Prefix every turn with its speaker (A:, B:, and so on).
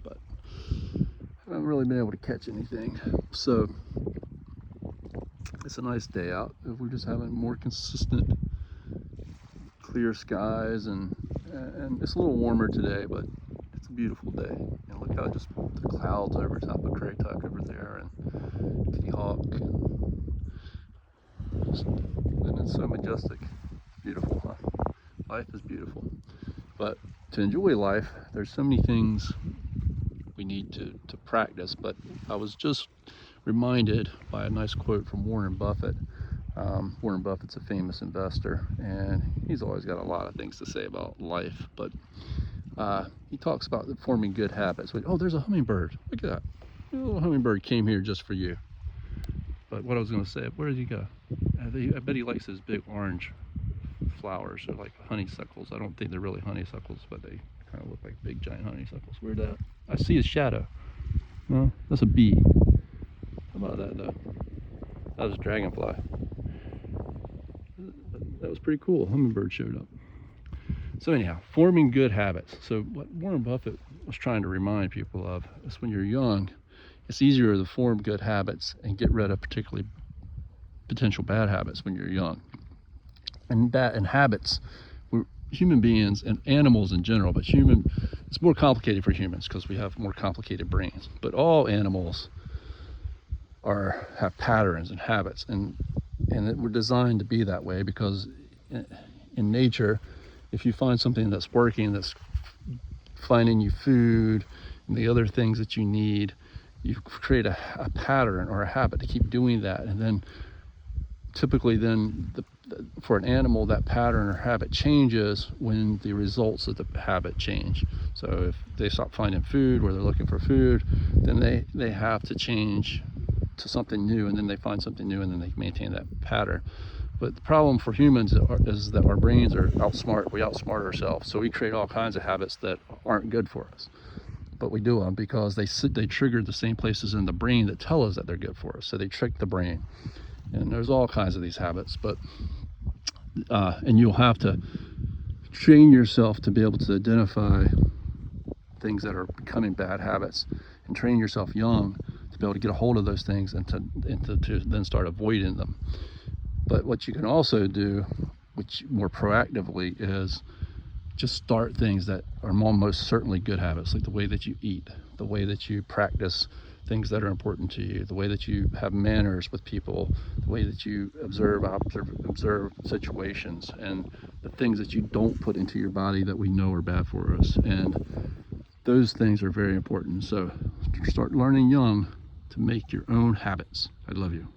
A: but I haven't really been able to catch anything. So it's a nice day out. We're just having more consistent clear skies, and it's a little warmer today, but it's a beautiful day. You know, look how just the clouds over top of Currituck over there, and Kitty Hawk, and it's so majestic. It's beautiful, huh? Life is beautiful. But to enjoy life, there's so many things we need to practice. But I was just reminded by a nice quote from Warren Buffett. Warren Buffett's a famous investor, and he's always got a lot of things to say about life, but he talks about forming good habits. Oh, there's a hummingbird. Look at that. A little hummingbird came here just for you. But what I was going to say, where did he go? I bet he likes those big orange flowers. They're like honeysuckles. I don't think they're really honeysuckles, but they kind of look like big giant honeysuckles. Where'd that? I see his shadow. No, that's a bee. How about that though? That was a dragonfly. That was pretty cool. Hummingbird showed up. So anyhow, forming good habits. So what Warren Buffett was trying to remind people of is when you're young, it's easier to form good habits and get rid of particularly potential bad habits when you're young. And habits, we're human beings and animals in general, but it's more complicated for humans because we have more complicated brains. But all animals have patterns and habits, and we're designed to be that way because in nature, if you find something that's working, that's finding you food and the other things that you need, you create a pattern or a habit to keep doing that. And then typically for an animal, that pattern or habit changes when the results of the habit change. So if they stop finding food where they're looking for food, then they have to change to something new, and then they find something new, and then they maintain that pattern. But the problem for humans is that our brains we outsmart ourselves. So we create all kinds of habits that aren't good for us. But we do them because they trigger the same places in the brain that tell us that they're good for us. So they trick the brain. And there's all kinds of these habits, but and you'll have to train yourself to be able to identify things that are becoming bad habits, and train yourself young to be able to get a hold of those things and to then start avoiding them. But what you can also do, which more proactively, is just start things that are almost certainly good habits, like the way that you eat, the way that you practice things that are important to you, the way that you have manners with people, the way that you observe situations, and the things that you don't put into your body that we know are bad for us. And those things are very important. So start learning young to make your own habits. I love you.